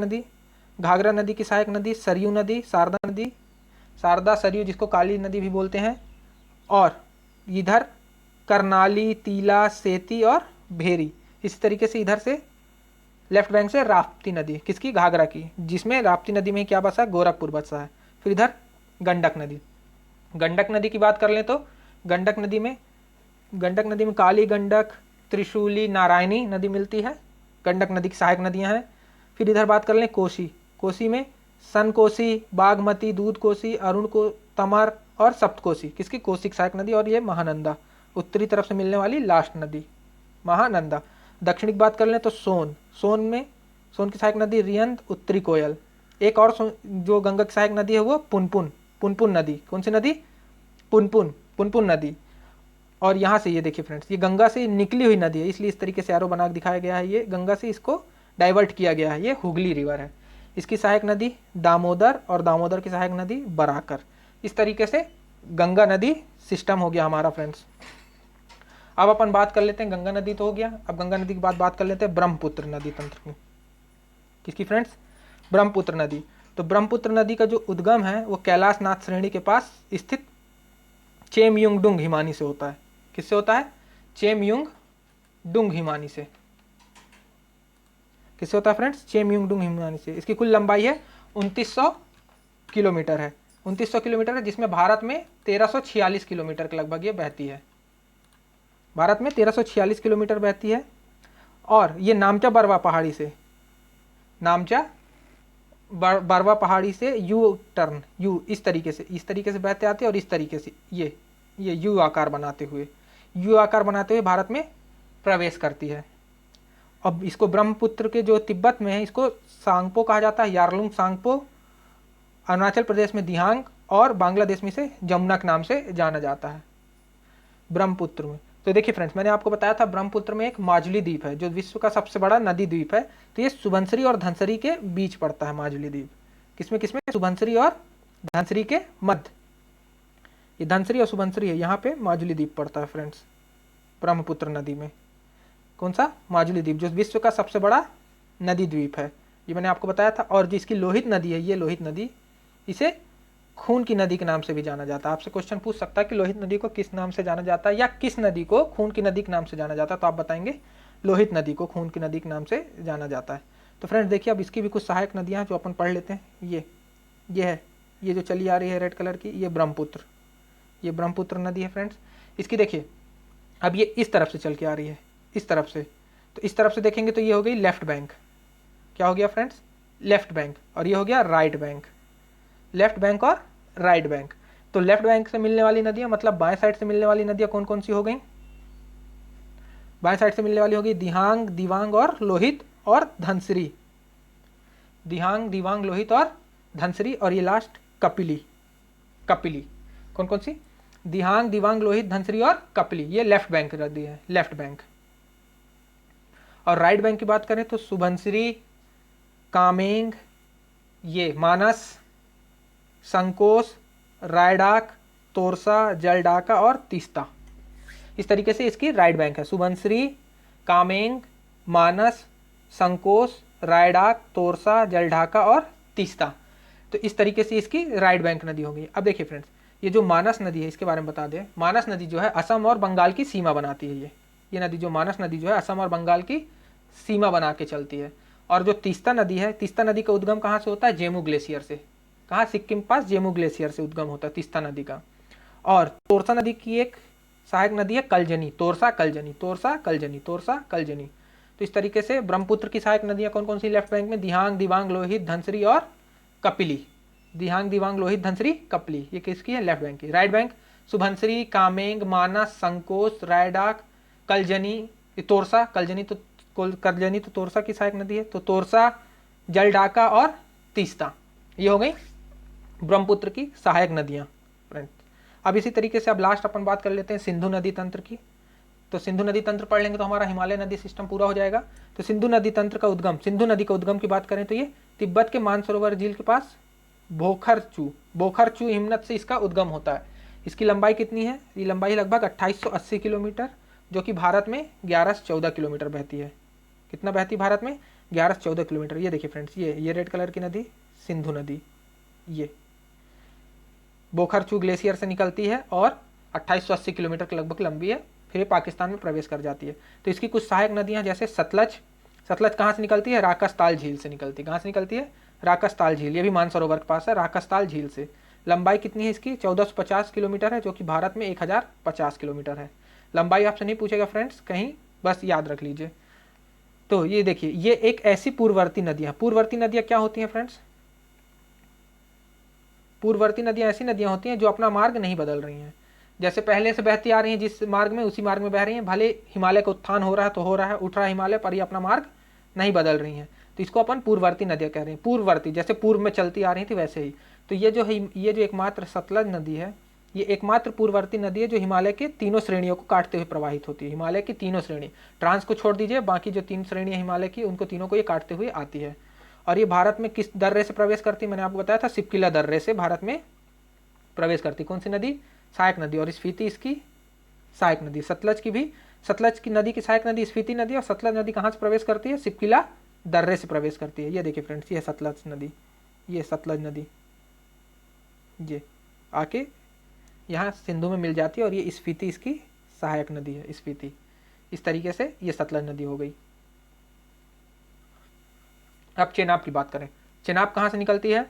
नदी की सहायक नदी सरयू नदी, शारदा सरयू, जिसको काली नदी भी बोलते हैं। और इधर करनाली, तीला, सेती और भेरी। इसी तरीके से इधर से लेफ्ट बैंक से राप्ती नदी, किसकी? घाघरा की, जिसमें राप्ती नदी में क्या बसा? गोरखपुर बसा है। फिर इधर गंडक नदी की बात कर लें तो गंडक नदी में काली गंडक, त्रिशूली, नारायणी नदी मिलती है। गंडक नदी की सहायक नदियां हैं। फिर इधर बात कर लें कोसी में सनकोसी, बागमती, दूध कोसी, अरुण को तमर और सप्तकोसी, किसकी? कोसी की सहायक नदी। और ये महानंदा, उत्तरी तरफ से मिलने वाली लास्ट नदी महानंदा। दक्षिणी की बात कर लें तो सोन की सहायक नदी रियंद, उत्तरी कोयल। एक और जो गंगा की सहायक नदी है वो पुनपुन नदी। कौन सी नदी? पुनपुन नदी। और यहाँ से ये देखिए फ्रेंड्स, ये गंगा से निकली हुई नदी है, इसलिए इस तरीके से एरो बना के दिखाया गया है। ये गंगा से इसको डाइवर्ट किया गया है, ये हुगली रिवर है। इसकी सहायक नदी दामोदर और दामोदर की सहायक नदी बराकर। इस तरीके से गंगा नदी सिस्टम हो गया हमारा फ्रेंड्स। अब अपन बात कर लेते हैं, गंगा नदी तो हो गया, अब गंगा नदी के बाद बात कर लेते हैं ब्रह्मपुत्र नदी तंत्र की। किसकी फ्रेंड्स? ब्रह्मपुत्र नदी। तो ब्रह्मपुत्र नदी का जो उद्गम है वो कैलाश नाथ श्रेणी के पास स्थित चेमयुंगडुंग हिमानी से होता है। किससे होता है? चेमयुंगडुंग हिमानी से। किससे होता है फ्रेंड्स? चेमयुंगडुंग हिमानी से। इसकी कुल लंबाई है 2900 किलोमीटर है, 2900 किलोमीटर है, जिसमें भारत में 1346 किलोमीटर के लगभग ये बहती है। भारत में 1346 किलोमीटर बहती है। और ये नामचा बरवा पहाड़ी से, नामचा बरवा पहाड़ी से यू टर्न, यू इस तरीके से बहते आते हैं और इस तरीके से ये यू आकार बनाते हुए भारत में प्रवेश करती है। अब इसको ब्रह्मपुत्र के जो तिब्बत में है इसको सांगपो कहा जाता है, यारलुंग सांगपो। अरुणाचल प्रदेश में दिहांग और बांग्लादेश में इसे जमुनक नाम से जाना जाता है ब्रह्मपुत्र में। तो देखिए फ्रेंड्स, मैंने आपको बताया था ब्रह्मपुत्र में एक माजुली द्वीप है जो विश्व का सबसे बड़ा नदी द्वीप है। तो ये सुबनसिरी और धनसिरी के बीच पड़ता है माजुली द्वीप। किसमें? सुबनसिरी और धनसिरी के मध्य। ये धनसिरी और सुबनसिरी है, यहाँ पे माजुली द्वीप पड़ता है फ्रेंड्स ब्रह्मपुत्र नदी में। कौन सा? माजुली द्वीप, जो विश्व का सबसे बड़ा नदी द्वीप है, ये मैंने आपको बताया था। और जिसकी लोहित नदी है, ये लोहित नदी, इसे खून की नदी के नाम से भी जाना जाता है। आपसे क्वेश्चन पूछ सकता है कि लोहित नदी को किस नाम से जाना जाता है, या किस नदी को खून की नदी के नाम से जाना जाता है, तो आप बताएंगे लोहित नदी को खून की नदी के नाम से जाना जाता है। तो फ्रेंड्स देखिए, अब इसकी भी कुछ सहायक नदियाँ जो अपन पढ़ लेते हैं। ये है, ये जो चली आ रही है रेड कलर की, ये ब्रह्मपुत्र नदी है फ्रेंड्स। इसकी देखिए, अब ये इस तरफ से चल के आ रही है, इस तरफ से। तो इस तरफ से देखेंगे तो ये हो गई लेफ्ट बैंक। क्या हो गया फ्रेंड्स? Left bank. और ये हो गया राइट बैंक। लेफ्ट बैंक और राइट बैंक। तो लेफ्ट बैंक से मिलने वाली नदियां, मतलब बाएं साइड से मिलने वाली नदियां कौन कौन सी हो गई? बाएं साइड से मिलने वाली होगी दिहांग, दिवांग और लोहित और धनसिरी। दिहांग, दिवांग, लोहित और धनसिरी। और ये लास्ट कपिली। कौन कौन सी? दिहांग, दिवांग, लोहित, धनसिरी और कपिली। ये लेफ्ट बैंक नदी है, लेफ्ट बैंक। और राइट बैंक की बात करें तो सुबनसिरी, कामेंग, ये मानस, संकोस, रायडाक, तोरसा, जलडाका और तीस्ता। इस तरीके से इसकी राइट बैंक है। सुबनसिरी, कामेंग, मानस, संकोस, रायडाक, तोरसा, जलढाका और तीस्ता। तो इस तरीके से इसकी राइट बैंक नदी हो गई। अब देखिए फ्रेंड्स, ये जो मानस नदी है इसके बारे में बता दें। मानस नदी जो है असम और बंगाल की सीमा बनाती है। ये नदी जो मानस नदी जो है असम और बंगाल की सीमा बना के चलती है। और जो तीस्ता नदी है, तीस्ता नदी का उद्गम कहाँ से होता है? जेमू ग्लेशियर से। कहाँ? सिक्किम के पास जेमू ग्लेशियर से उद्गम होता है तीस्ता नदी का। और तोरसा नदी की एक सहायक नदी है कलजनी, तोरसा कलजनी, तोरसा कलजनी, तोरसा कलजनी। तो इस तरीके से ब्रह्मपुत्र की सहायक नदियाँ कौन कौन सी लेफ्ट बैंक में? दिहांग, दिवांग, लोहित, धनसिरी और कपिली। दिहांग, दिवांग, लोहित, धनसिरी, कपिली। ये किसकी है? लेफ्ट बैंक की। राइट बैंक सुबनसिरी, कामेंग, मानस, संकोस, रायडाक, कलजनी, तोरसा। कलजनी तो तोरसा की सहायक नदी है। तो तोरसा, जलडाका और तीस्ता, ये हो गई ब्रह्मपुत्र की सहायक नदियाँ फ्रेंड्स। अब इसी तरीके से अब लास्ट अपन बात कर लेते हैं सिंधु नदी तंत्र की। तो सिंधु नदी तंत्र पढ़ लेंगे तो हमारा हिमालय नदी सिस्टम पूरा हो जाएगा। तो सिंधु नदी तंत्र का उद्गम, सिंधु नदी का उद्गम की बात करें तो ये तिब्बत के मानसरोवर झील के पास बोखरचू हिमनद से इसका उद्गम होता है। इसकी लंबाई कितनी है? ये लंबाई लगभग 2880 किलोमीटर, जो कि भारत में 11 से 14 किलोमीटर बहती है। कितना बहती है भारत में? 11 से 14 किलोमीटर। ये देखिए फ्रेंड्स, ये रेड कलर की नदी सिंधु नदी, ये बोखरचू ग्लेशियर से निकलती है और 2880 किलोमीटर के लगभग लंबी है। फिर ये पाकिस्तान में प्रवेश कर जाती है। तो इसकी कुछ सहायक नदियाँ जैसे सतलज कहाँ से निकलती है? राकसताल झील से निकलती है। कहाँ से निकलती है? राकसताल झील। ये भी मानसरोवर के पास है, राकसताल झील से। लंबाई कितनी है इसकी? 1450 किलोमीटर है, जो कि भारत में 1050 किलोमीटर है। लंबाई आपसे नहीं पूछेगा फ्रेंड्स कहीं, बस याद रख लीजिए। तो ये देखिए, ये एक ऐसी पूर्ववर्ती नदियाँ क्या होती हैं फ्रेंड्स? पूर्ववर्ती नदियाँ ऐसी नदियाँ होती हैं जो अपना मार्ग नहीं बदल रही हैं। जैसे पहले से बहती आ रही हैं जिस मार्ग में, उसी मार्ग में बह रही हैं। भले हिमालय का उत्थान हो रहा है तो हो रहा है, उठ रहा है हिमालय, पर ये अपना मार्ग नहीं बदल रही हैं। तो इसको अपन पूर्ववर्ती नदियाँ कह रहे हैं। पूर्ववर्ती जैसे पूर्व में चलती आ रही थी वैसे ही। तो ये जो एकमात्र सतलज नदी है, ये एकमात्र पूर्ववर्ती नदी है जो हिमालय के तीनों श्रेणियों को काटते हुए प्रवाहित होती है। हिमालय की तीनों श्रेणी, ट्रांस को छोड़ दीजिए, बाकी जो 3 श्रेणी है हिमालय की, उनको तीनों को ये काटते हुए आती है। और ये भारत में किस दर्रे से प्रवेश करती है? मैंने आपको बताया था शिवकिला दर्रे से भारत में प्रवेश करती। कौन सी नदी? सहायक नदी। और स्पीति इसकी सहायक नदी। सतलज की भी, सतलज की नदी की सहायक नदी स्पीति नदी। और सतलज नदी कहाँ से प्रवेश करती है? शिवकिला दर्रे से प्रवेश करती है। ये देखिए फ्रेंड्स, ये सतलज नदी, ये सतलज नदी, ये आके यहाँ सिंधु में मिल जाती है। और ये स्पीति इसकी सहायक नदी है, स्पीति। इस तरीके से ये सतलज नदी हो गई। अब चेनाब की बात करें। चेनाब कहाँ से निकलती है?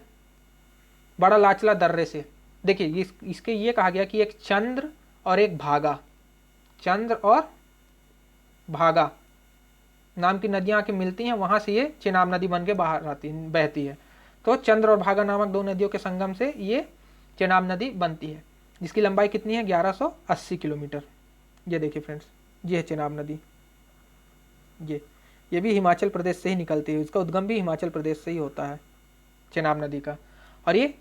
बड़ा लाचला दर्रे से। देखिए इसके ये कहा गया कि एक चंद्र और एक भागा, चंद्र और भागा नाम की नदियां आके मिलती हैं, वहां से ये चेनाब नदी बन के बाहर आती बहती है। तो चंद्र और भागा नामक 2 नदियों के संगम से ये चेनाब नदी बनती है, जिसकी लंबाई कितनी है? 1180 किलोमीटर। ये देखिए फ्रेंड्स, ये है चेनाब नदी। ये भी हिमाचल प्रदेश से ही निकलती है, इसका उद्गम भी हिमाचल प्रदेश से ही होता है चेनाब नदी का। और ये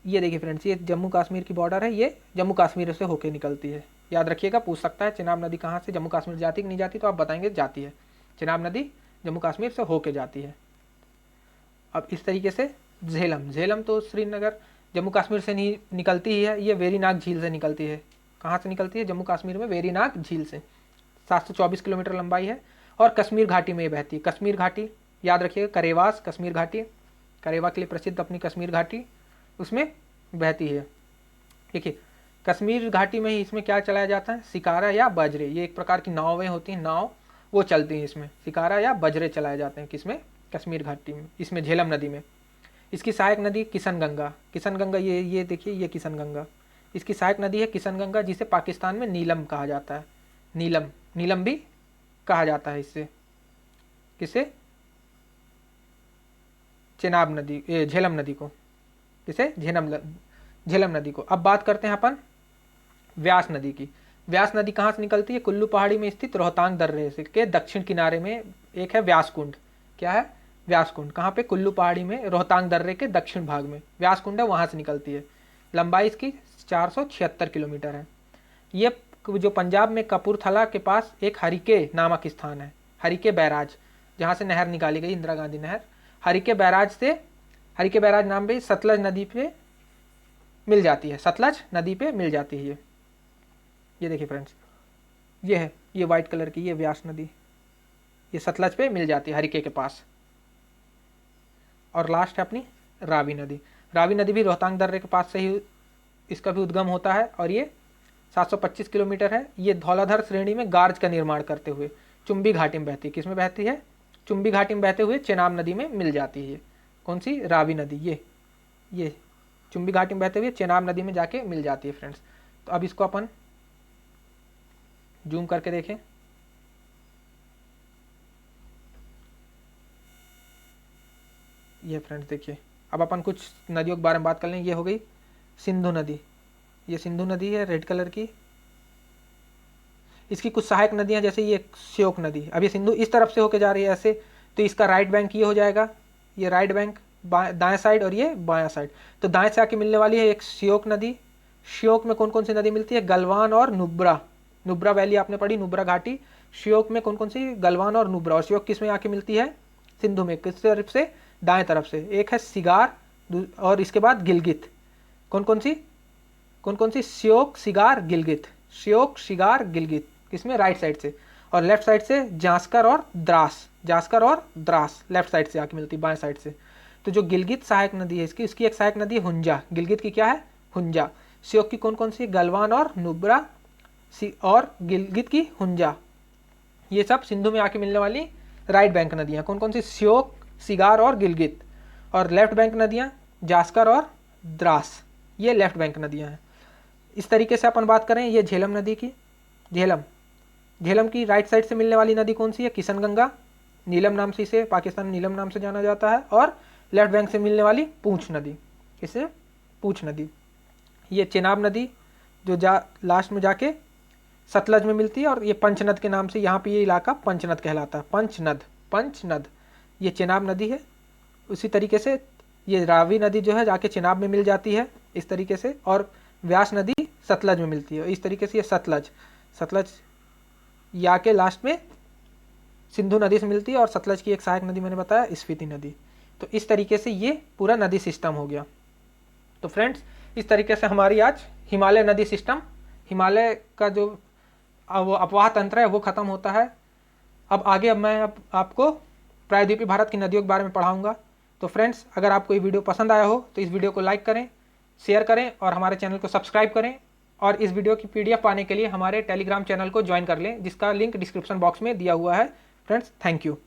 देखिए फ्रेंड्स, ये जम्मू कश्मीर की बॉर्डर है, ये जम्मू कश्मीर से होके निकलती है। याद रखिएगा, पूछ सकता है चेनाब नदी कहाँ से, जम्मू कश्मीर जाती कि नहीं जाती, तो आप बताएंगे जाती है। चेनाब नदी जम्मू कश्मीर से होके जाती है। अब इस तरीके से झेलम तो श्रीनगर जम्मू कश्मीर से नहीं निकलती ही है, ये वेरीनाग झील से निकलती है। कहाँ से निकलती है? जम्मू कश्मीर में वेरीनाग झील से। 724 किलोमीटर लंबाई है और कश्मीर घाटी में बहती है। कश्मीर घाटी याद रखिएगा, करेवास कश्मीर घाटी, करेवा के लिए प्रसिद्ध अपनी कश्मीर घाटी, उसमें बहती है। देखिए कश्मीर घाटी में ही इसमें क्या चलाया जाता है? शिकारा या बजरे। ये एक प्रकार की नावें होती हैं, नाव वो चलती हैं इसमें, शिकारा या बजरे चलाए जाते हैं। किसमें? कश्मीर घाटी में, इसमें झेलम नदी में। इसकी सहायक नदी किशनगंगा, किशनगंगा ये देखिए, ये किशनगंगा इसकी सहायक नदी है किशनगंगा, जिसे पाकिस्तान में नीलम कहा जाता है। नीलम भी कहा जाता है इससे। किसे? चेनाब नदी, झेलम नदी को। किसे? झेलम नदी को। अब बात करते हैं अपन व्यास नदी की। व्यास नदी कहाँ से निकलती है? कुल्लू पहाड़ी में स्थित रोहतांग दर्रे के दक्षिण किनारे में एक है व्यास कुंड। क्या है? व्यास कुंड। कहाँ पे? कुल्लू पहाड़ी में रोहतांग दर्रे के दक्षिण भाग में व्यास कुंड है, वहाँ से निकलती है। लंबाई इसकी 476 किलोमीटर है। ये जो पंजाब में कपूरथला के पास एक हरिके नामक स्थान है, हरिके बैराज, जहाँ से नहर निकाली गई, इंदिरा गांधी नहर, हरिके बैराज नाम पे सतलज नदी पे मिल जाती है, सतलज नदी पे मिल जाती है। ये देखिए फ्रेंड्स, ये है, ये वाइट कलर की, ये व्यास नदी, ये सतलज पे मिल जाती है हरिके के पास। और लास्ट है अपनी रावी नदी। रावी नदी भी रोहतांग दर्रे के पास से ही इसका भी उद्गम होता है और ये 725 किलोमीटर है। ये धौलाधर श्रेणी में गार्ज का निर्माण करते हुए चुंबी घाटी में बहती है। किसमें बहती है? चुंबी घाटी में बहते हुए चेनाब नदी में मिल जाती है। कौन सी? रावी नदी। ये चुंबी घाटी में बहते हुए चेनाब नदी में जाके मिल जाती है फ्रेंड्स। तो अब इसको अपन जूम करके देखें। ये फ्रेंड्स देखिए, अब अपन कुछ नदियों के बारे में बात कर लें। ये हो गई सिंधु नदी, ये सिंधु नदी है रेड कलर की। इसकी कुछ सहायक नदियां, जैसे ये श्योक नदी, अब ये सिंधु इस तरफ से होके जा रही है ऐसे, तो इसका राइट बैंक ये हो जाएगा, ये राइट बैंक दाएं साइड और ये बायां साइड। तो दाएं से आके मिलने वाली है एक श्योक नदी। श्योक में कौन कौन सी नदी मिलती है? गलवान और नुब्रा वैली आपने पढ़ी, नुब्रा घाटी। श्योक में कौन कौन सी? गलवान और नुब्रा। और श्योक किस में आके मिलती है? सिंधु में। किस तरफ से? दाएं तरफ से। एक है सिगार और इसके बाद गिलगित। कौन कौन सी? श्योक, सिगार, गिलगित। श्योक, सिगार, गिलगित किसमें? राइट साइड से। और लेफ्ट साइड से जास्कर और द्रास लेफ्ट साइड से आके मिलती, बाएं साइड से। तो जो गिलगित सहायक नदी है इसकी एक सहायक नदी है हुंजा। गिलगित की क्या है? हुंजा। श्योक की कौन कौन सी? गलवान और नुब्रा और गिलगित की हुंजा। ये सब सिंधु में आके मिलने वाली राइट बैंक नदियाँ। कौन कौन सी? श्योक, सिगार और गिलगित। और लेफ्ट बैंक नदियाँ जास्कर और द्रास, ये लेफ्ट बैंक नदियाँ हैं। इस तरीके से अपन बात करें ये झेलम नदी की। झेलम की राइट साइड से मिलने वाली नदी कौन सी है? किशनगंगा, नीलम नाम से, इसे पाकिस्तान में नीलम नाम से जाना जाता है। और लेफ्ट बैंक से मिलने वाली पूंछ नदी, इसे पूंछ नदी। ये चेनाब नदी जो लास्ट में जाके सतलज में मिलती है, और ये पंचनद के नाम से यहाँ पे ये इलाका पंचनद कहलाता है। पंचनद ये चेनाब नदी है। उसी तरीके से ये रावी नदी जो है जाके चेनाब में मिल जाती है इस तरीके से। और व्यास नदी सतलज में मिलती है। इस तरीके से ये सतलज या के लास्ट में सिंधु नदी से मिलती है, और सतलज की एक सहायक नदी मैंने बताया स्पीति नदी। तो इस तरीके से ये पूरा नदी सिस्टम हो गया। तो फ्रेंड्स, इस तरीके से हमारी आज हिमालय नदी सिस्टम, हिमालय का जो वो अपवाह तंत्र है वो खत्म होता है। अब आगे मैं आपको प्रायद्वीपीय भारत की नदियों के बारे में पढ़ाऊंगा। तो फ्रेंड्स, अगर आपको ये वीडियो पसंद आया हो तो इस वीडियो को लाइक करें, शेयर करें और हमारे चैनल को सब्सक्राइब करें। और इस वीडियो की PDF पाने के लिए हमारे टेलीग्राम चैनल को ज्वाइन कर लें, जिसका लिंक डिस्क्रिप्शन बॉक्स में दिया हुआ है। Friends, thank you.